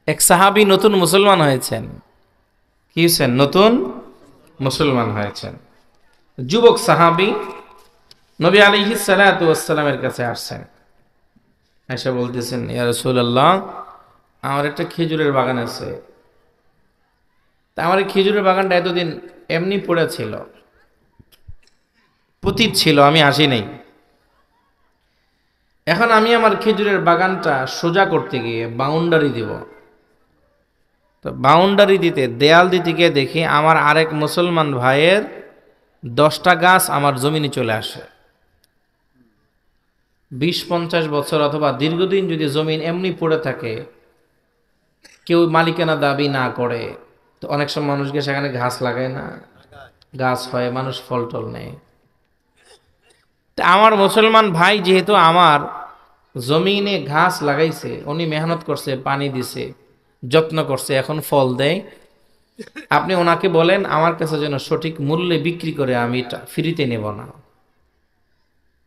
এক সাহাবী নতুন মুসলমান হয়েছেন। কি হয়েছেন? নতুন মুসলমান হয়েছেন। যুবক সাহাবী নবী আলাইহিস সালাতু ওয়াস সালামের কাছে আসছেন। এসে বলতেছেন, ইয়া রাসূলুল্লাহ, আমার একটা খেজুরের বাগান আছে। তা আমার এই খেজুরের বাগানটা এতদিন এমনি পড়ে ছিল, পতিত ছিল, আমি আসি নাই। এখন আমি আমার খেজুরের বাগানটা সোজা করতে গিয়ে বাউন্ডারি দিব। তো বাউন্ডারি দিতে, দেয়াল দিতে গিয়ে দেখি আমার আরেক মুসলমান ভাইয়ের 10টা গাছ আমার জমিনে চলে আসে। 20-50 বছর অথবা দীর্ঘদিন যদি জমিন এমনি পড়ে থাকে, কেউ মালিকানা দাবি না করে, তো অনেক সময় মানুষকে সেখানে ঘাস লাগায় না, গাছ হয়, মানুষ ফল টল নেয়। তা আমার মুসলমান ভাই যেহেতু আমার জমিনে ঘাস লাগাইছে, উনি মেহনত করছে, পানি দিছে, যত্ন করছে, এখন ফল দেয়, আপনি ওনাকে বলেন আমার কাছে যেন সঠিক মূল্যে বিক্রি করে, আমি এটা ফ্রিতে নেব না।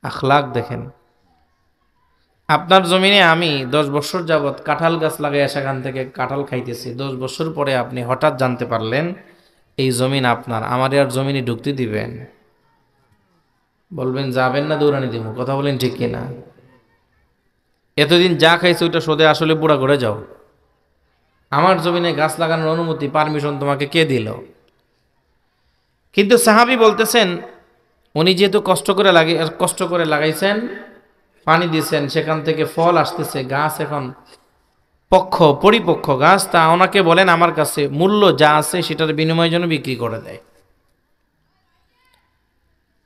আখলাক দেখেন। আপনার জমিনে আমি 10 বছর যাবৎ কাঁঠাল গাছ লাগাই, সেখান থেকে কাঁঠাল খাইতেছি, 10 বছর পরে আপনি হঠাৎ জানতে পারলেন এই জমিন আপনার, আমার আর জমিনে ঢুকতে দিবেন? বলবেন যাবেন না দৌড়ানি দিব? কথা বলেন ঠিক কিনা? এতদিন যা খাইছে ওইটা সোদে আসলে বুড়া করে যাও। আমার জমিনে গাছ লাগানোর অনুমতি, পারমিশন তোমাকে কে দিল? কিন্তু সাহাবী বলতেছেন, উনি যেহেতু কষ্ট করে লাগাইছেন, পানি দিয়েছেন, সেখান থেকে ফল আসতেছে, গাছ এখন পরিপক্ষ গাছ, তা ওনাকে বলেন আমার কাছে মূল্য যা আছে সেটার বিনিময়ের জন্য বিক্রি করে দেয়।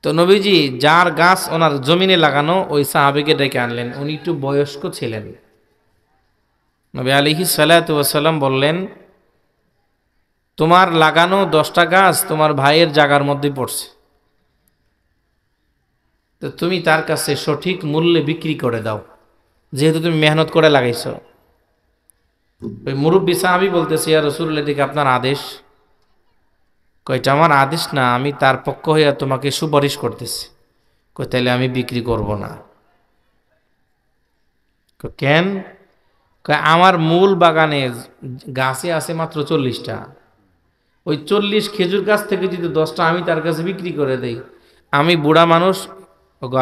তো নবীজি যার গাছ ওনার জমিনে লাগানো, ওই সাহাবীকে ডেকে আনলেন। উনি একটু বয়স্ক ছিলেন। নবী আলাইহিস সালাতু ওয়াস সালাম বললেন, তোমার লাগানো 10টা গাছ তোমার ভাইয়ের জায়গার মধ্যে পড়ছে, তো তুমি তার কাছে সঠিক মূল্যে বিক্রি করে দাও, যেহেতু তুমি মেহনত করে লাগাইছো। ওই মুরব্বী সাহাবী বলতেছে, ইয়া রাসূলুল্লাহ, দিকে আপনার আদেশ? কয়টা আমার আদেশ না, আমি তার পক্ষ হইয়া তোমাকে সুপারিশ করতেছি। কই তাইলে আমি বিক্রি করব না। কেন? আমার মূল বাগানে গাছে আছে মাত্র 40টা। ওই 40 খেজুর গাছ থেকে যদি 10টা আমি তার কাছে বিক্রি করে দেই, আমি বুড়া মানুষ,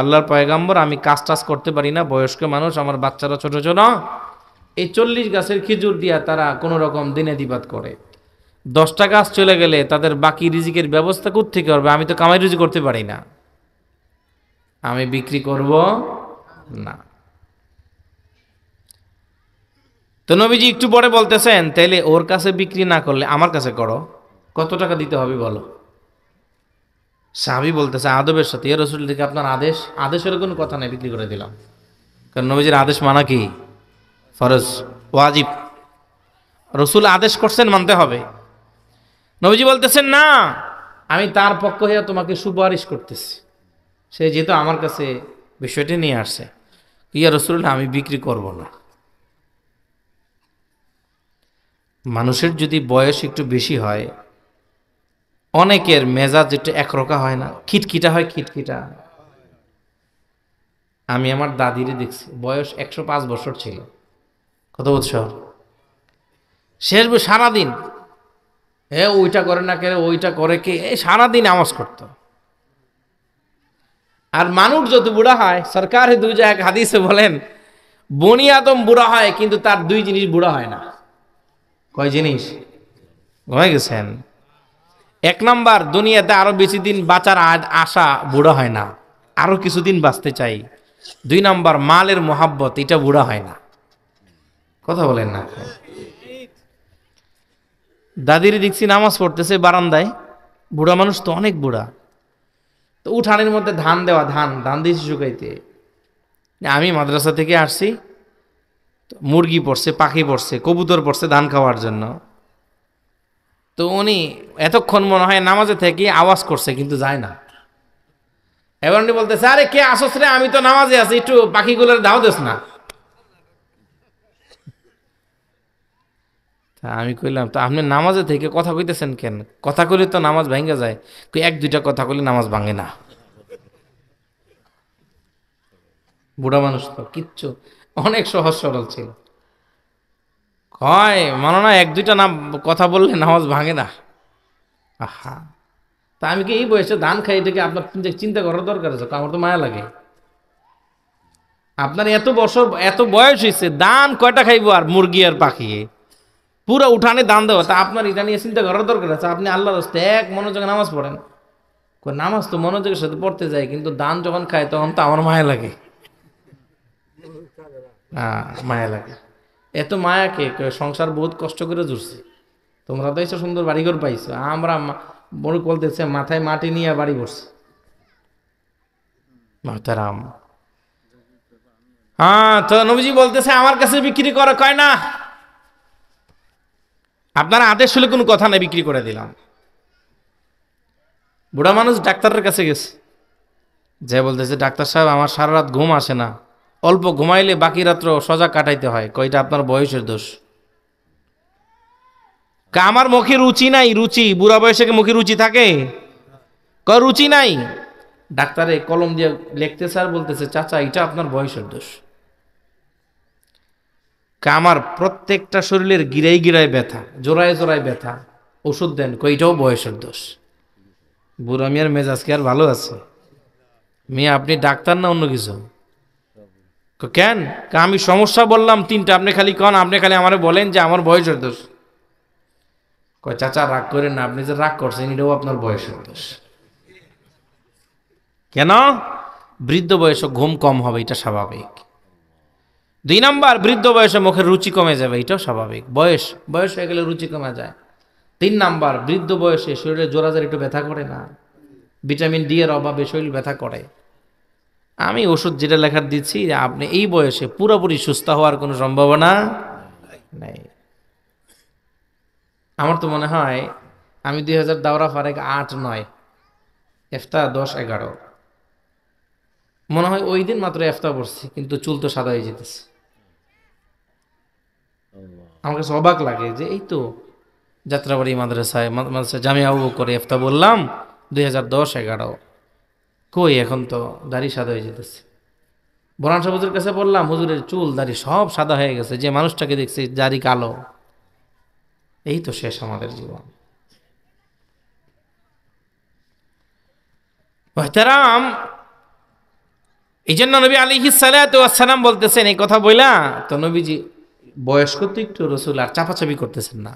আল্লাহর পয়গাম্বর, আমি কাজ টাজ করতে পারি না, বয়স্ক মানুষ, আমার বাচ্চারা ছোট ছোট, এই 40 গাছের খেজুর দিয়া তারা কোনো রকম দিনে দিবাত করে। 10টা গাছ চলে গেলে তাদের বাকি রিজিকের ব্যবস্থা কোত্থেকে করবে? আমি তো কামাই রুজি করতে পারি না, আমি বিক্রি করব না। তো নবীজি একটু পরে বলতেছেন, তাইলে ওর কাছে বিক্রি না করলে আমার কাছে করো, কত টাকা দিতে হবে বলো? সাহাবী বলতেছে আদবের সাথে, ইয়া রাসূল, দিকে আপনার আদেশ? আদেশের কোনো কথা নাই, বিক্রি করে দিলাম। কারণ নবীজির আদেশ মানা কি ফরজ, ওয়াজিব। রাসূল আদেশ করছেন, মানতে হবে। নবীজি বলতেছেন, না, আমি তার পক্ষ হয়ে তোমাকে সুপারিশ করতেছি। সে যেহেতু আমার কাছে বিষয়টি নিয়ে আসছে, ইয়া রাসূলুল্লাহ, আমি বিক্রি করব না। মানুষের যদি বয়স একটু বেশি হয়, অনেকের মেজাজ একটু একরকম হয় না, খিটখিটা হয়, খিটখিটা। আমি আমার দাদিরে দেখছি, বয়স 105 বছর ছিল। কত বছর? শেষ সারাদিন ওইটা করে না কে, ওইটা করে কে, সারাদিন আওয়াজ করত। আর মানুষ যত বুড়া হয়, সরকারে 2 জায়গায় হাদিসে বলেন, বনি আদম বুড়া হয়, কিন্তু তার 2 জিনিস বুড়া হয় না। কয় জিনিস? হয়ে গেছেন। 1 নাম্বার, দুনিয়াতে আরো বেশি দিন বাঁচার আশা বুড়া হয় না, আরো কিছুদিন বাঁচতে চাই। 2 নাম্বার, মালের মোহাব্বত, এটা বুড়া হয় না। কথা বলেন না? দাদির দেখছি নামাজ পড়তেছে বারান্দায়, বুড়া মানুষ তো, অনেক বুড়া। তো উঠানের মধ্যে ধান দেওয়া, ধান দিয়েছি শুকাইতে। আমি মাদ্রাসা থেকে আসছি, মুরগি পড়ছে, পাখি পড়ছে, কবুতর পড়ছে ধান খাওয়ার জন্য। তো উনি এতক্ষণ মনে হয় নামাজে থেকে আওয়াজ করছে, কিন্তু যায় না। এবার উনি বলতেছে, আরে কে আসছ রে, আমি তো নামাজে আছি, একটু পাখিগুলোর দাও দেস না। আমি কইলাম, তো আপনি নামাজে থেকে কথা কইতেছেন কেন? কথা কইলে তো নামাজ ভাঙ্গা যায়। 1-2টা কথা কইলে নামাজ ভাঙে না। বুড়া মানুষ তো কিচ্ছু, অনেক সহজ সরল ছিল। হয় মানো না, এক দুইটা নাম কথা বললে নামাজ ভাঙে না। আহা, তা আমি কি এই বয়সে ধান খাই, এটাকে আপনার চিন্তা করার দরকার আছে? আমার তো মায়া লাগে। আপনার এত বছর এত বয়স হয়েছে, দান কয়টা খাইবো আর মুরগি আর পাখি, পুরো উঠানে দান দেওয়া, তা আপনার এটা নিয়ে চিন্তা করার দরকার আছে? আপনি আল্লাহর রাস্তে এক মনোযোগে নামাজ পড়েন। নামাজ তো মনোযোগের সাথে পড়তে যায়, কিন্তু দান যখন খায় তখন তো আমার মায়া লাগে। মায়া লাগে, এত মায়া কে? সংসার বহুত কষ্ট করে জুড়ছে। তোমরা তো এসে সুন্দর বাড়িঘর পাইছো, আমরা বড় বলতেছে মাথায় মাটি নিয়ে বাড়ি করছে। মাতারাম, হ্যাঁ, তো নবীজি বলতেছে আমার কাছে বিক্রি করা কয় না, আপনারা আদেশ হলে কোনো কথা নাই, বিক্রি করে দিলাম। বুড়া মানুষ ডাক্তারের কাছে গেছে, যে বলতেছে ডাক্তার সাহেব আমার সারা রাত ঘুম আসে না, অল্প ঘুমাইলে বাকি রাত্র সজাগ কাটাইতে হয়। কয়টা আপনার বয়সের দোষ? আমার মুখে রুচি নাই। রুচি বুড়া বয়সে মুখে রুচি থাকে? রুচি নাই। ডাক্তারে কলম দিয়ে লিখতেছে আর বলতেছে চাচা এটা আপনার বয়সের দোষ। আমার প্রত্যেকটা শরীরের গিরাই গিরায় ব্যথা, জোড়ায় জোড়ায় ব্যথা, ওষুধ দেন। কইটাও বয়সের দোষ। বুড়া মিয়ার মেজাজ কি আর ভালো আছে? মিয়া আপনি ডাক্তার না অন্য কিছু? কেন? আমি সমস্যা বললাম তিনটা, আপনি খালি কন, আপনি খালি আমারে বলেন যে আমার বয়সের দোষ। কয় চাচা রাগ করেন না, আপনি যে রাগ করছেন এটাও আপনার বয়সের দোষ। কেন? বৃদ্ধ বয়সে ঘুম কম হবে, এটা স্বাভাবিক। 2 নাম্বার, বৃদ্ধ বয়সে মুখের রুচি কমে যাবে, এটাও স্বাভাবিক। বয়স হয়ে গেলে রুচি কমে যায়। 3 নাম্বার, বৃদ্ধ বয়সে শরীরে জোরাজোর একটু ব্যথা করে না, ভিটামিন ডি এর অভাবে শরীর ব্যথা করে। আমি ওষুধ যেটা লেখার দিচ্ছি, আপনি এই বয়সে পুরোপুরি সুস্থ হওয়ার কোনো সম্ভাবনা নেই। আমার তো মনে হয় আমি 2000 দাওরা ফারেক 8-9 এফতা 10-11 মনে হয় ওই দিন মাত্র এফতা পড়ছি, কিন্তু চুল তো সাদা হয়ে যেতেছে। আমার কাছে অবাক লাগে যে এই তো যাত্রাবাড়ি মাদ্রাসায় জামিয়া করে এফতা বললাম 2010-11, কই এখন তো দাড়ি সাদা হয়ে যেতেছে। বোরান সাহেব হুজুরের কাছে বললাম, হুজুরের চুল দাড়ি সব সাদা হয়ে গেছে, যে মানুষটাকে দেখছি দাড়ি কালো। এই তো শেষ আমাদের জীবন। মুহতারাম, এই জন্য নবী আলাইহিস সালাতু ওয়াস সালাম বলতেছেন এই কথা বইলা, তো নবীজি বয়স্ক তো একটু, রসুল আর চাপাচাপি করতেছেন না।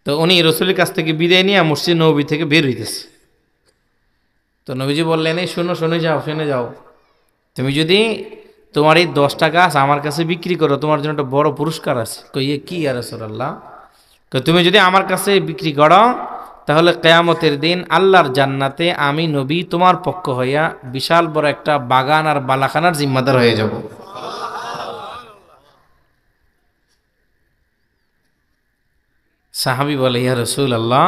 তো উনি রসুলের কাছ থেকে বিদায় নিয়ে মসজিদ নববী থেকে বের হইতেছে। তো নবীজি বললেন এই শুনে যাও, তুমি যদি তোমার এই 10টা গাছ আমার কাছে বিক্রি করো, তোমার জন্য একটা বড় পুরস্কার আছে। কইয়ে কি ইয়া রাসূলুল্লাহ? তুমি যদি আমার কাছে বিক্রি করো, তাহলে কিয়ামতের দিন আল্লাহর জান্নাতে আমি নবী তোমার পক্ষ হইয়া বিশাল বড় একটা বাগান আর বালাখানার জিম্মাদার হয়ে যাব। সাহাবী বলে ইয়া রাসূলুল্লাহ,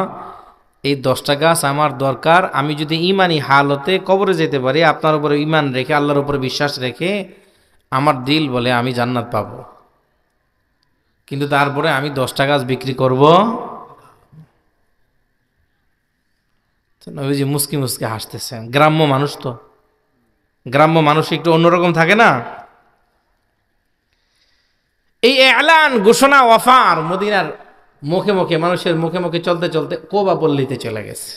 এই 10টা গাছ আমার দরকার। আমি যদি ইমানি হালতে কবরে যেতে পারি, আপনার উপরে ইমান রেখে, আল্লাহর উপরে বিশ্বাস রেখে, আমার দিল বলে আমি জান্নাত পাব। কিন্তু তারপরে আমি 10টা গাছ বিক্রি করব। নবীজি মুস্কি হাসতেছেন। গ্রাম্য মানুষ তো, গ্রাম্য মানুষ একটু অন্যরকম থাকে না। এই এলান ঘোষণা ওয়াফার মদিনার মুখে মুখে, মানুষের মুখে মুখে চলতে চলতে কোবা পল্লীতে চলে গেছে।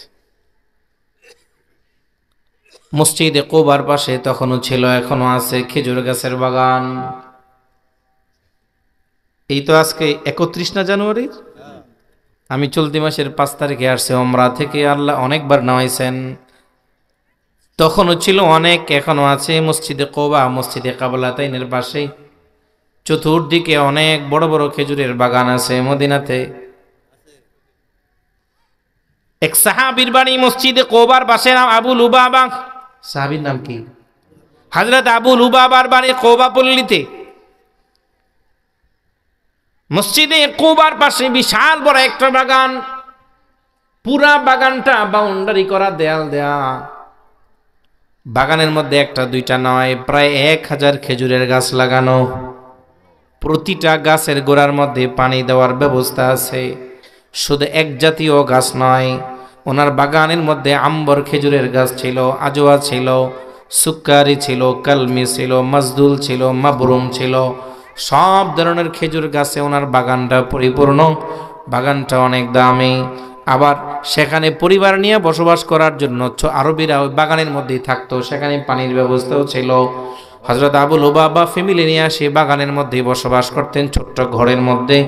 মসজিদে কোবার পাশে তখনও ছিল, এখনো আছে খেজুর গাছের বাগান। এই তো আজকে 31 না জানুয়ারির, আমি চলতি মাসের 5 তারিখে আসছে ওমরা থেকে, আল্লাহ অনেকবার নামাইছেন। তখনও ছিল অনেক, এখনো আছে মসজিদে কোবা, মসজিদে কাবলাতাইনের পাশে। চতুর্দিকে অনেক বড় বড় খেজুরের বাগান আছে মদিনাতে। এক সাহাবীর বাড়ি মসজিদে কোবার পাশে, নাম আবু লুবাবা। সাহাবীর নাম কি? হযরত আবু লুবাবার বাড়ি কোবা পল্লীতে। মসজিদে কোবার পাশে বিশাল বড় একটা বাগান, পুরা বাগানটা বাউন্ডারি করা, দেয়াল দেয়া। বাগানের মধ্যে একটা দুইটা নয়, প্রায় 1000 খেজুরের গাছ লাগানো। প্রতিটা গাছের গোড়ার মধ্যে পানি দেওয়ার ব্যবস্থা আছে। শুধু এক জাতীয় গাছ নয়, ওনার বাগানের মধ্যে আম্বর খেজুরের গাছ ছিল, আজওয়া ছিল, সুক্কারি ছিল, কালমি ছিল, মজদুল ছিল, মাবরুম ছিল, সব ধরনের খেজুর গাছে ওনার বাগানটা পরিপূর্ণ, বাগানটা অনেক দামি। আবার সেখানে পরিবার নিয়ে বসবাস করার জন্য আরবিরা ওই বাগানের মধ্যেই থাকতো, সেখানে পানির ব্যবস্থাও ছিল। হযরত আবু লুবাবা ফ্যামিলি নিয়ে আসে বাগানের মধ্যেই বসবাস করতেন, ছোট্ট ঘরের মধ্যে।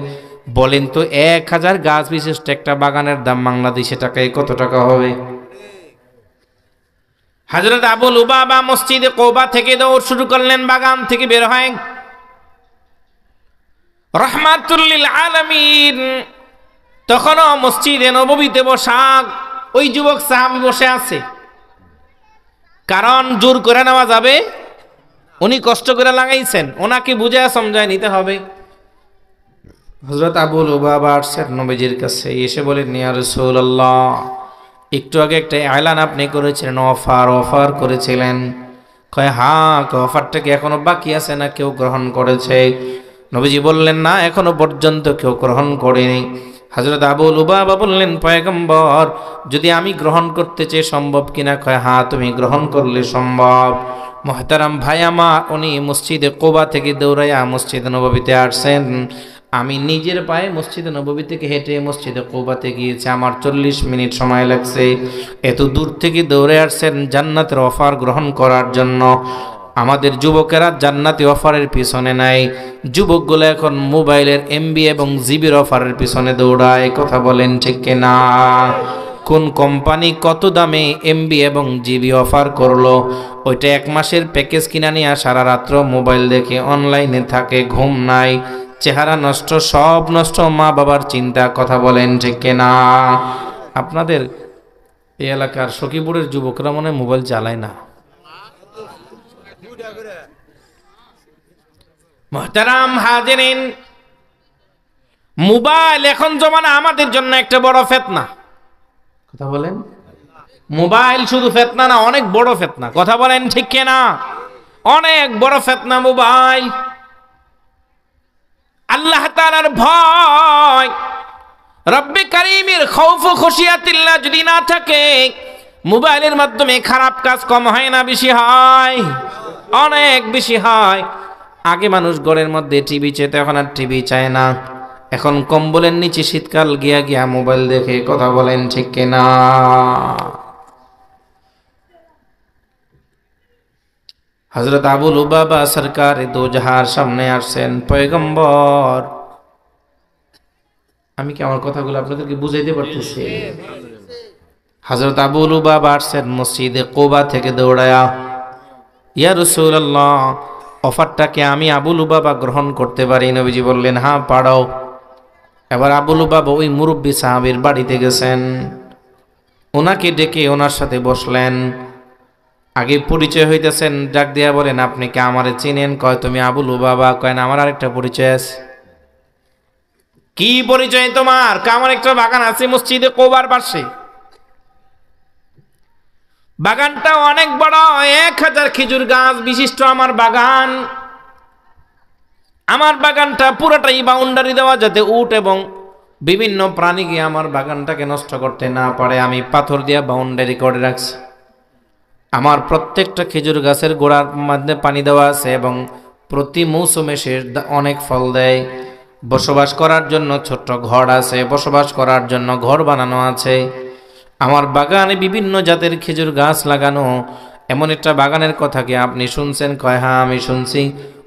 বলেন তো 1000 গাছ বিশিষ্ট একটা বাগানের দাম বাংলাদেশি টাকায় কত টাকা হবে? হযরত আবু লুবাবা মসজিদে কুবা থেকে দৌড় শুরু করলেন, বাগান থেকে বের হয়। রাহমাতুল লিল আলামিন তখনও মসজিদে নববীতে বসা ওই যুবক সাহাবী বসে আছে, কারণ জোর করে নেওয়া যাবে, উনি কষ্ট করে লাগাইছেন, ওনাকে বুঝায় সমঝায় নিতে হবে। হযরত আবু লুবাবা আসছেন নবীজির কাছে, এসে বলেন, ইয়া রাসূলুল্লাহ, একটু আগে একটা এলান আপনি করেছিলেন, অফার করেছিলেন। কয় হ্যাঁ, অফারটা কি এখনো বাকি আছে না কেউ গ্রহণ করেছে? নবীজি বললেন, না, এখনো পর্যন্ত কেউ গ্রহণ করেনি। হযরত আবু লুবাবা বললেন, পয়গম্বর, যদি আমি গ্রহণ করতে চাই সম্ভব কিনা? কয় হ্যাঁ, তুমি গ্রহণ করলে সম্ভব। মুহতারাম ভাই আমার, উনি মসজিদে কুবা থেকে দৌড়াইয়া মসজিদে নববীতে আসছেন। আমি নিজের পায়ে মসজিদে নববী থেকে হেঁটে মসজিদে কুবাতে গিয়েছি, আমার 40 মিনিট সময় লাগছে। এত দূর থেকে দৌড়ে আসছেন জান্নাতের অফার গ্রহণ করার জন্য। আমাদের যুবকেরা জান্নাতি অফারের পিছনে নাই, যুবকগুলো এখন মোবাইলের এমবি এবং জিবির অফারের পিছনে দৌড়ায়। কথা বলেন ঠিক কিনা? কোন কোম্পানি কত দামে এমবি এবং জিবি অফার করলো, ওইটা 1 মাসের প্যাকেজ কিনা নিয়ে সারা রাত্র মোবাইল দেখে অনলাইনে থাকে, ঘুম নাই, চেহারা নষ্ট, সব নষ্ট, মা বাবার চিন্তা। কথা বলেন ঠিক কিনা? আপনাদের এই এলাকার সখীপুরের যুবকরা মনে হয় মোবাইল চালায় না। মুহতারাম হাজিরিন, মোবাইল এখন জমানা আমাদের জন্য একটা বড় ফিতনা। কথা বলেন, মোবাইল শুধু ফিতনা না, অনেক বড় ফিতনা। কথা বলেন ঠিক কিনা? অনেক বড় ফিতনা মোবাইল। আল্লাহ তাআলার ভয়, রব্বে কারীমের খৌফ ও খশিয়াতিল্লাহ যদি না থাকে, মোবাইলের মাধ্যমে খারাপ কাজ কম হয় না, বেশি হয়, অনেক বেশি হয়। আগে মানুষ ঘরের মধ্যে টিভি চেত, এখন আর টিভি চায় না, এখন কম্বলের নিচে শীতকাল গিয়া গিয়া মোবাইল দেখে। কথা বলেন ঠিক কিনা? হযরত আবু লুবাবা সরকার দো জাহার সামনে আসছেন, পয়গম্বর, আমি কি আমার কথাগুলো আপনাদেরকে বুঝাইতে পারতেছি? হযরত আবু লুবাবা আসছেন মসজিদে কুবা থেকে দৌড়ায়া, ইয়া রাসূলুল্লাহ, অফারটাকে আমি আবু লুবাবা গ্রহণ করতে পারি? নবীজি বললেন, হ্যাঁ পারো। এবার আবু লুবাবা ওই মুরব্বী সাহাবীর বাড়িতে গেছেন, ওনাকে ডেকে ওনার সাথে বসলেন। আগে পরিচয় হইতেছেন, ডাক দিয়া বলেন, আপনি কি আমারে চিনেন? কয়, তুমি আবু লুবাবা? কয় না, আমার আরেকটা পরিচয় আছে। কি পরিচয় তোমার? আমার একটা বাগান আছে মসজিদে কুবার পাশে, বাগানটা অনেক বড়, 1000 খেজুর গাছ বিশিষ্ট আমার বাগান। আমার বাগানটা পুরোটাই বাউন্ডারি দেওয়া, যাতে উট এবং বিভিন্ন প্রাণী গিয়ে আমার বাগানটাকে নষ্ট করতে না পারে। আমি পাথর দিয়ে বাউন্ডারি করে রাখছি। আমার প্রত্যেকটা খেজুর গাছের গোড়ার মধ্যে পানি দেওয়া আছে এবং প্রতি মৌসুমে সে অনেক ফল দেয়। বসবাস করার জন্য ছোট্ট ঘর আছে, বসবাস করার জন্য ঘর বানানো আছে। আমার বাগানে বিভিন্ন জাতের খেজুর গাছ লাগানো। এমন একটা বাগানের কথা কি আপনি শুনছেন? কয়, হ্যাঁ আমি শুনছি,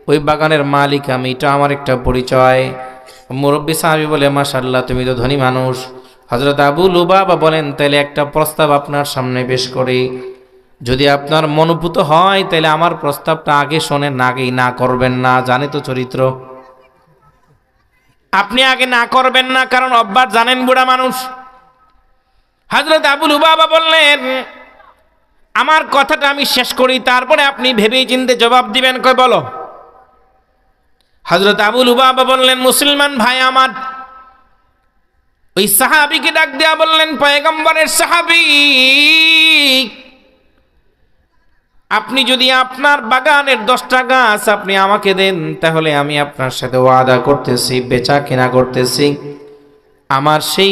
ওই বাগানের মালিক আমি, এটা আমার একটা পরিচয়। মুরব্বী সাহাবী বলে, মাশাআল্লাহ, তুমি তো ধনী মানুষ। হযরত আবু লুবাবা বলেন, তাহলে একটা প্রস্তাব আপনার সামনে পেশ করি, যদি আপনার মনোভূত হয় তাহলে আমার প্রস্তাবটা আগে শোনেন, আগেই না করবেন না। জানে তো চরিত্র, আপনি আগে না করবেন না, কারণ অভ্যাস জানেন, বুড়া মানুষ। হযরত আবু লুবাবা বললেন, আমার কথাটা আমি শেষ করি, তারপরে আপনি ভেবেই চিন্তে জবাব দিবেন। কয়, বলো। হযরত আবু লুবাবা বললেন, মুসলমান ভাই আমার, ওই সাহাবীকে ডাক দিয়া বললেন, পয়গম্বরের সাহাবী, আপনি যদি আপনার বাগানের 10টা গাছ আপনি আমাকে দেন, তাহলে আমি আপনার সাথে ওয়াদা করতেছি, বেচা কেনা করতেছি, আমার সেই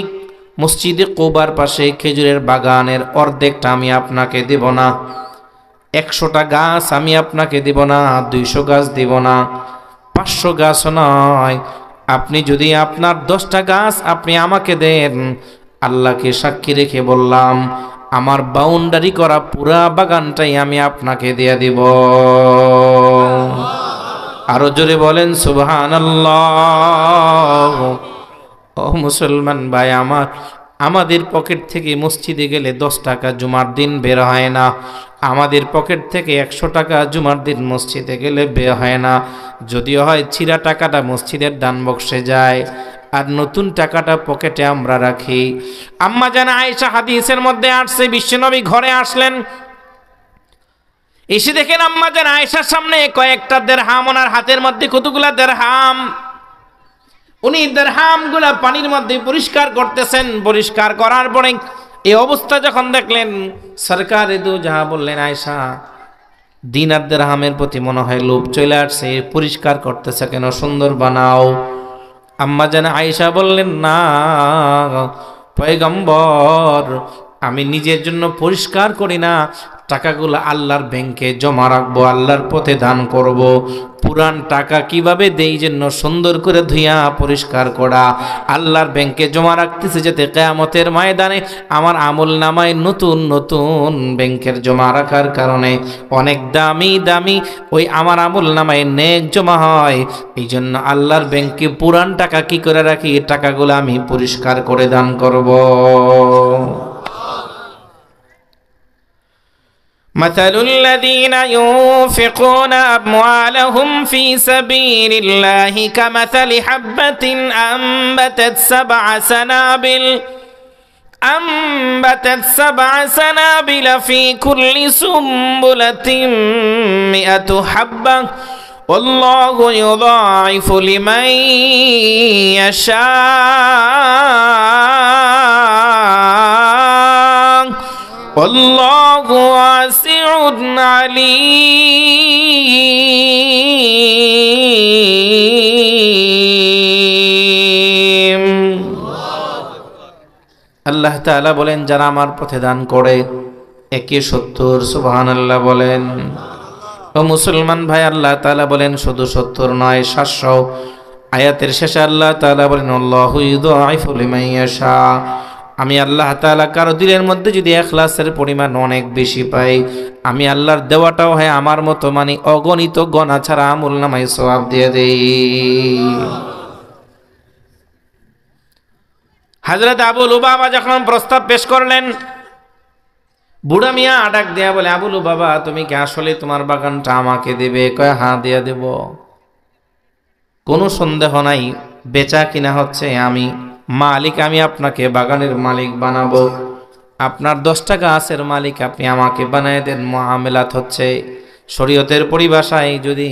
মসজিদে কুবার পাশে খেজুরের বাগানের অর্ধেকটা আমি আপনাকে দেব না। 100টা গাছ আমি আপনাকে দেব না, 200 গাছ দেব না, 500 গাছ নয়, আপনি যদি আপনার 10টা গাছ আপনি আমাকে দেন, আল্লাহকে সাক্ষী রেখে বললাম আমার বাউন্ডারি করা পুরা বাগানটাই আমি আপনাকে দিয়ে দিব। আরো জোরে বলেন সুবহানাল্লাহ। ও মুসলমান ভাই আমার, আমাদের পকেট থেকে মসজিদে গেলে 10 টাকা জুমার দিন বের হয় না, আমাদের পকেট থেকে 100 টাকা জুমার দিন মসজিদে গেলে বের হয় না। যদিও হয় ছিঁড়া টাকাটা মসজিদের দান বক্সে যায়, আর নতুন টাকাটা পকেটে আমরা রাখি। আম্মা জান আয়েশা হাদিসের মধ্যে আসছে, বিশ্বনবী ঘরে আসলেন, এসে দেখেন আম্মা জান আয়েশার সামনে কয়েকটা দিরহাম, ওনার হাতের মধ্যে কতগুলা দিরহাম। উনি দিরহামগুলা পানির মধ্যে পরিষ্কার করতেছেন। পরিষ্কার করার পরে এই অবস্থা যখন দেখলেন, সরকারে দু জাহাঁ বললেন আয়েশা, দিনার দিরহামের প্রতি মনে হয় লোভ চলে আসছে, পরিষ্কার করতেছে কেন, সুন্দর বানাও। আম্মা জান আয়েশা বললেন না পয়গম্বর, আমি নিজের জন্য পরিষ্কার করি না, টাকাগুলো আল্লাহর ব্যাংকে জমা রাখবো, আল্লাহর পথে দান করব। পুরান টাকা কিভাবে দেই জন্য সুন্দর করে ধুইয়া পরিষ্কার করা, আল্লাহর ব্যাংকে জমা রাখতেছে যাতে কিয়ামতের ময়দানে আমার আমল নামায় নতুন নতুন ব্যাংকের জমা রাখার কারণে অনেক দামি দামি ওই আমার আমল নামায় নেক জমা হয়। এই জন্য আল্লাহর ব্যাংকে পুরান টাকা কি করে রাখি, টাকাগুলো আমি পরিষ্কার করে দান করব। مثل الذين ينفقون أموالهم في سبيل الله كمثل حبة أنبتت سبع سنابل في كل سنبلة 100 حبة والله يضاعف لمن يشاء والله واسع عليم। আল্লাহ তাআলা বলেন যারা আমার পথে দান করে 70 সুবহানাল্লাহ বলেন। ও মুসলমান ভাই, আল্লাহ তাআলা বলেন শুধু 70 নয় 700। আয়াতের শেষে আল্লাহ তাআলা বলেন আল্লাহু ইউদাইফু লিমান ইয়াশা। আমি আল্লাহ তাআলা কারো দিলের মধ্যে যদি ইখলাসের পরিমাণ অনেক বেশি পাই, আমি আল্লাহর দেওয়াটাও হয় আমার মতো মানে অগণিত গণা ছাড়া আমল নামায় সওয়াব দিয়ে দেই। হযরত আবু লুবাবা যখন প্রস্তাব পেশ করলেন, বুড়া মিয়া ডাক দেয়া বলে, আবু লুবাবা তুমি কি আসলে তোমার বাগানটা আমাকে দেবে? কয় হ্যাঁ দিয়া দেব, কোনো সন্দেহ নাই, বেচা কিনা হচ্ছে আমি মালিক, আমি আপনাকে বাগানের মালিক বানাবো, আপনার 10টা গাছের মালিক আপনি আমাকে বানায় দেন। মুআমালাত হচ্ছে শরীয়তের পরিভাষায় যদি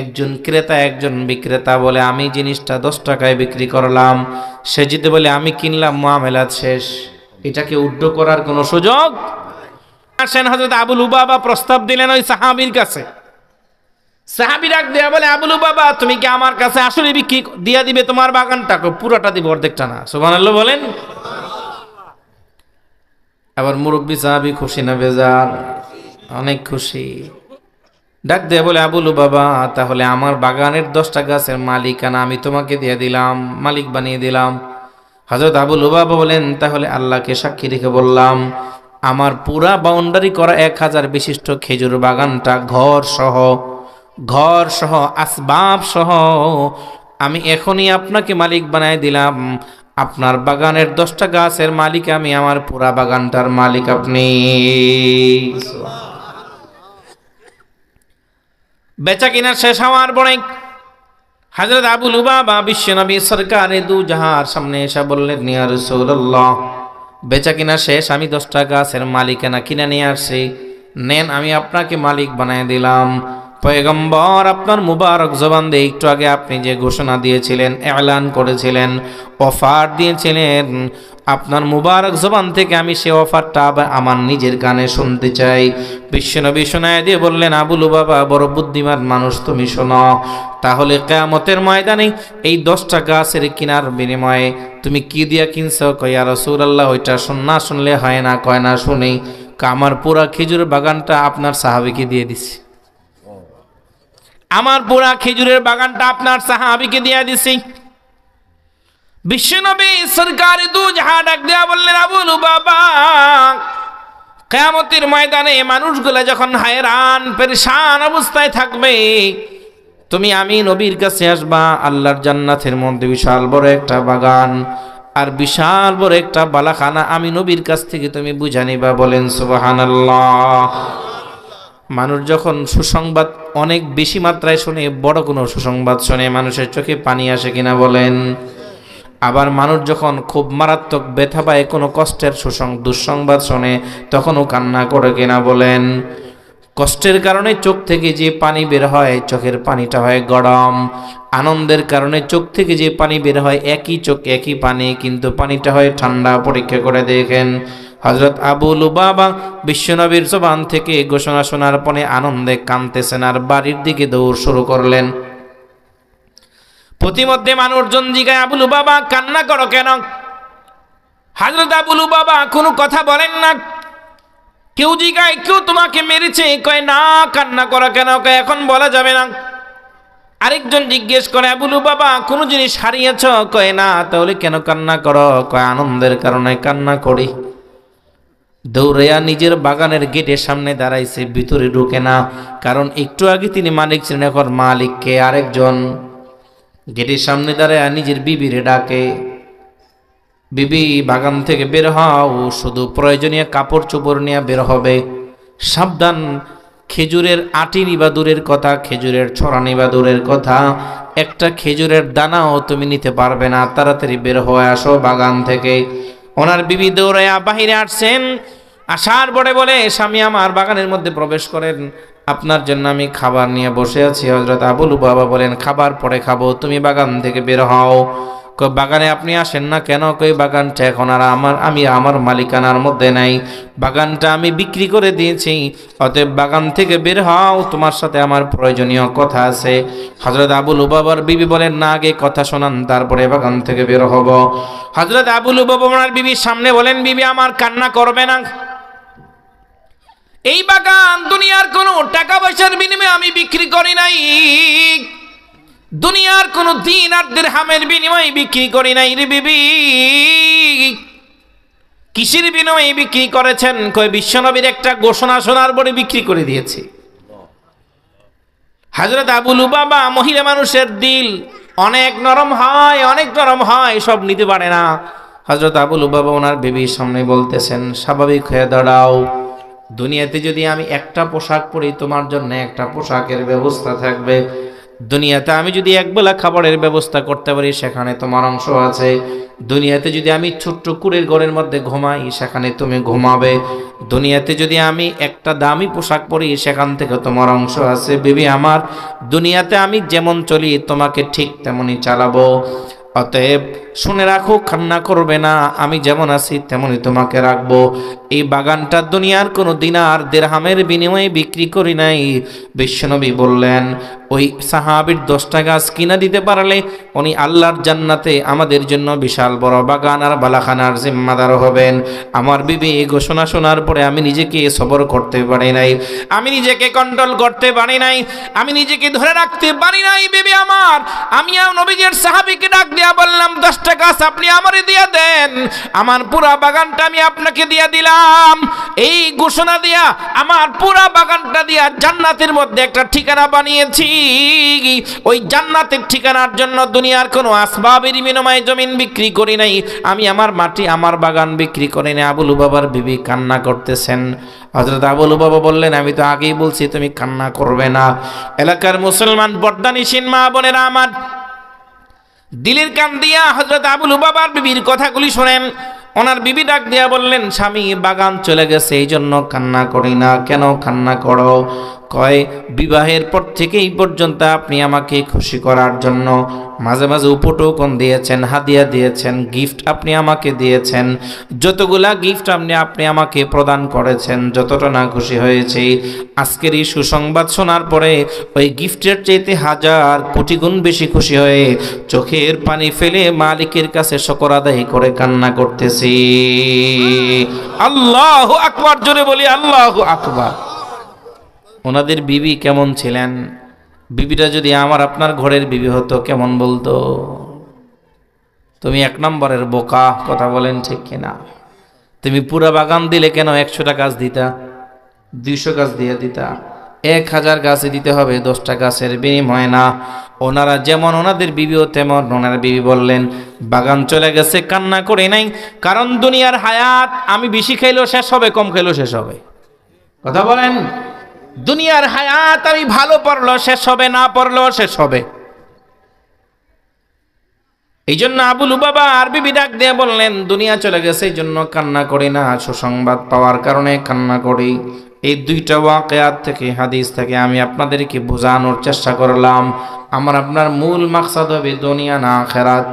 একজন ক্রেতা একজন বিক্রেতা বলে আমি জিনিসটা 10 টাকায় বিক্রি করলাম, সে যদি বলে আমি কিনলাম, মুআমালাত শেষ, এটাকে উদ্ধ করার কোনো সুযোগ আসেন। হযরত আবু লুবাবা প্রস্তাব দিলেন ওই সাহাবীর কাছে। সাহাবী ডাক দেয়া বলে, আবু লুবাবা তুমি কি আমার কাছে আসলে বিক্রি দিয়া দিবে তোমার বাগানটা? পুরোটা দিব, অর্ধেকটা না। সুবহানাল্লাহ বলেন। আবার মুরব্বী সাহাবী খুশি না বেজার? অনেক খুশি। ডাক দেয়া বলে, আবু লুবাবা তাহলে আমার বাগানের 10টা গাছের মালিকানা আমি তোমাকে দিয়ে দিলাম, মালিক বানিয়ে দিলাম। হযরত আবু লুবাবা বলেন তাহলে আল্লাহকে সাক্ষী রেখে বললাম আমার পুরা বাউন্ডারি করা 1000 বিশিষ্ট খেজুর বাগানটা ঘর সহ আসবাব সহ আমি এখনই আপনাকে মালিক বানায় দিলাম। আপনার বাগানের 10টা গাছের মালিক আমি, আমার পুরা বাগানটার মালিক আপনি। বেচা কিনা শেষ হওয়ার পরে হযরত আবু লুবাবা বিশ্বনবী সরকারে দু জাহার সামনে এসে বললেন, ইয়া রাসূলুল্লাহ বেচা কিনা শেষ, আমি 10টা গাছের মালিকানা কিনে নিয়ে আসছি, নেন আমি আপনাকে মালিক বানায় দিলাম। পয়গম্বর আপনার মুবারক জবান দিয়ে একটু আগে আপনি যে ঘোষণা দিয়েছিলেন, এলান করেছিলেন, অফার দিয়েছিলেন, আপনার মুবারক জবান থেকে আমি সে অফারটা আবার আমার নিজের কানে শুনতে চাই। বিশ্বনবী শোনায় দিয়ে বললেন, আবু লুবাবা বড় বুদ্ধিমান মানুষ, তুমি শোনো, তাহলে কিয়ামতের ময়দানে এই 10টা গাছের কিনার বিনিময়ে তুমি কি দিয়া কিনছো? কয় ইয়া রাসূলুল্লাহ ওইটা না শুনলে হয় না। কয় না শুনি, আমার পুরা খেজুর বাগানটা আপনার সাহাবীকে দিয়ে দিছি। আমার পুরা খেজুরের বাগানটা আপনার সাহাবীকে দিয়ে দিছি। বিশ্বনবী সরকারি দু জাহান ডাক দেয়া বললেন, আবু লুবাবা, কিয়ামতের ময়দানে মানুষগুলা যখন হায়রান পেরেশান অবস্থায় থাকবে, তুমি আমি নবীর কাছে আসবা। আল্লাহর জান্নাতের মধ্যে বিশাল বড় একটা বাগান আর বিশাল বড় একটা বালাখানা আমি নবীর কাছ থেকে তুমি বুঝা নিবা। বলেন সুবহানাল্লাহ। মানুষ যখন সুসংবাদ অনেক বেশি মাত্রায় শুনে, বড় কোনো সুসংবাদ শুনে, মানুষের চোখে পানি আসে কিনা বলেন? আবার মানুষ যখন খুব মারাত্মক ব্যথা পায়, কোনো কষ্টের দুঃসংবাদ শোনে, তখনও কান্না করে কিনা বলেন? কষ্টের কারণে চোখ থেকে যে পানি বের হয়, চোখের পানিটা হয় গরম। আনন্দের কারণে চোখ থেকে যে পানি বের হয়, একই চোখ একই পানি, কিন্তু পানিটা হয় ঠান্ডা। পরীক্ষা করে দেখেন। হযরত আবু লুবাবা বিশ্বনবীর জবান থেকে ঘোষণা শোনার পরে আনন্দে কাঁদতেছেন আর বাড়ির দিকে দৌড় শুরু করলেন। প্রতিমধ্যে মানুষজন জিজ্ঞাসা, আবু লুবাবা কান্না করো কেন? হযরত আবু লুবাবা কোনো কথা বলেন না। কেউ জিজ্ঞাসা, কেউ তোমাকে মেরেছে? কয় না। কান্না করো কেন? কয় এখন বলা যাবে না। আরেকজন জিজ্ঞেস করে, আবু লুবাবা কোনো জিনিস হারিয়েছ? কয় না। তাহলে কেন কান্না করো? কয় আনন্দের কারণে কান্না করি। দৌড়াইয়া নিজের বাগানের গেটের সামনে দাঁড়াইছে, ভিতরে ঢুকে না। কারণ একটু আগে তিনি মালিক ছিলেন, এখন মালিককে আরেকজন। গেটের সামনে দাঁড়াইয়া নিজের বিবিরে ডাকে, বিবি বাগান থেকে বের হও, শুধু প্রয়োজনীয় কাপড় চোপড় নিয়ে বের হবে। সাবধান, খেজুরের আটি নিবা দূরের কথা, খেজুরের ছড়া নিবা দূরের কথা, একটা খেজুরের দানাও তুমি নিতে পারবে না। তাড়াতাড়ি বের হয়ে আসো বাগান থেকে। ওনার বিবি দৌড়াইয়া বাহিরে আসছেন। আসার পরে বলে, স্বামী আমার বাগানের মধ্যে প্রবেশ করেন, আপনার জন্য আমি খাবার নিয়ে বসে আছি। হযরত আবু লুবাবা বলেন, খাবার পরে খাবো, তুমি বাগান থেকে বের হও। কই বাগানে আপনি আসেন না কেন? কই বাগানটা এখন আর আমি আমার মালিকানার মধ্যে নাই, বাগানটা আমি বিক্রি করে দিয়েছি, অতএব বাগান থেকে বের হও, তোমার সাথে আমার প্রয়োজনীয় কথা আছে। হযরত আবু লুবাবার বিবি বলেন, না আগে কথা শোনান, তারপরে বাগান থেকে বের হব। হযরত আবু লুবাবা ওনার বিবির সামনে বলেন, বিবি আমার কান্না করবে না। এই বাগান দুনিয়ার কোনো টাকা পয়সার বিনিময়ে আমি বিক্রি করি নাই, দুনিয়ার কোনো দিন আর দিরহামের বিনিময়ে বিক্রি করি নাই রে বিবি। কিসের বিনিময়ে বিক্রি করেছেন? কয় বিশ্বনবীর একটা ঘোষণা শোনার পরে বিক্রি করে দিয়েছি। হযরত আবু লুবাবা, মহিলা মানুষের দিল অনেক নরম হয়, অনেক নরম হয়, সব নিতে পারে না। হযরত আবু লুবাবা ওনার বিবির সামনে বলতেছেন, স্বাভাবিক হয়ে দাঁড়াও, দুনিয়াতে যদি আমি একটা পোশাক পরি, তোমার জন্য একটা পোশাকের ব্যবস্থা থাকবে। দুনিয়াতে আমি যদি একবেলা খাবারের ব্যবস্থা করতে পারি, সেখানে তোমার অংশ আছে। দুনিয়াতে যদি আমি ছোট্ট কুড়ের ঘরের মধ্যে ঘুমাই, সেখানে তুমি ঘুমাবে। দুনিয়াতে যদি আমি একটা দামি পোশাক পরি, সেখান থেকে তোমার অংশ আছে। বিবি আমার, দুনিয়াতে আমি যেমন চলি তোমাকে ঠিক তেমনই চালাবো। অতএব শুনে রাখো, কান্না করবে না, আমি যেমন আছি তেমনই তোমাকে রাখবো। এই বাগানটা দুনিয়ার কোনো দিনার দিরহামের বিনিময়ে বিক্রি করি নাই। বিশ্বনবী বললেন, ওই সাহাবীর 10টা গাছ কিনা দিতে পারলে উনি আল্লাহর জান্নাতে আমাদের জন্য বিশাল বড় বাগান আর বালাখানার জিম্মাদার হবেন। আমার বিবি এই ঘোষণা শোনার পরে আমি নিজেকে সবর করতে পারি নাই, আমি নিজেকে কন্ট্রোল করতে পারি নাই, আমি নিজেকে ধরে রাখতে পারি নাই। বিবি আমার, আমি নবীজির সাহাবীকে ডাক দিয়া বললাম, 10টা গাছ আপনি আমারে দিয়া দেন, আমার পুরা বাগানটা আমি আপনাকে দিয়া দিলাম। এই ঘোষণা দিয়া আমার পুরা বাগানটা দিয়া জান্নাতের মধ্যে একটা ঠিকানা বানিয়েছি। ওই জান্নাতের ঠিকানার জন্য দুনিয়ার কোনো আসবাবের বিনিময়ে জমিন বিক্রি করি নাই, আমি আমার মাটি আমার বাগান বিক্রি করি নাই। আবু লুবাবার বিবি কান্না করতেছেন। হযরত আবু লুবাবা বললেন, আমি তো আগেই বলছি তুমি কান্না করবে না। এলাকার মুসলমান বর্দানিসীন মা বোনেরা আমার, দিলের কান দিয়া হযরত আবু লুবাবার বিবির কথাগুলি শোনেন। ওনার বিবি ডাক দিয়া বললেন, স্বামী বাগান চলে গেছে, এই জন্য কান্না করি না। কেন কান্না করো? কয়, বিবাহের পর থেকে এই পর্যন্ত আপনি আমাকে খুশি করার জন্য মাঝে মাঝে উপটোকন দিয়েছেন, হাদিয়া দিয়েছেন, গিফট আপনি আমাকে দিয়েছেন। যতগুলা গিফট আপনি আমাকে প্রদান করেছেন, যতটা না খুশি হয়েছি, আজকের এই সুসংবাদ শোনার পরে ওই গিফটের চাইতে 1000 কোটি গুণ বেশি খুশি হয়ে চোখের পানি ফেলে মালিকের কাছে শুকর আদায় করে কান্না করতেছি। আল্লাহু আকবার, জোরে বলি আল্লাহু আকবার। ওনাদের বিবি কেমন ছিলেন? বিবিটা যদি আমার আপনার ঘরের বিবি হতো কেমন বলতো? তুমি 1 নম্বরের বোকা, কথা বলেন ঠিক কিনা? তুমি পুরা বাগান দিলে কেন 100টা গাছ দিতা, 200 গাছ দিয়ে দিতা? 1000 গাছে দিতে হবে, 10টা গাছের বিনিময়ে না। ওনারা যেমন ওনাদের বিবিও তেমন ওনার বিবি বললেন, বাগান চলে গেছে কান্না করে নাই, কারণ দুনিয়ার হায়াত আমি বেশি খাইলেও শেষ হবে, কম খাইলেও শেষ হবে। কথা বলেন, দুনিয়ার হায়াত আমি ভালো পড়লেও শেষ হবে, না পড়লেও শেষ হবে। এই জন্য আবু লুবাবা আর বিবি ডাক দিয়ে বললেন, দুনিয়া চলে গেছে এই জন্য কান্না করি না, সুসংবাদ পাওয়ার কারণে কান্না করি। এই 2টা ওয়াকিয়াত থেকে, হাদিস থেকে আমি আপনাদেরকে বোঝানোর চেষ্টা করলাম, আমার আপনার মূল মাকসাদ হবে দুনিয়া না আখিরাত।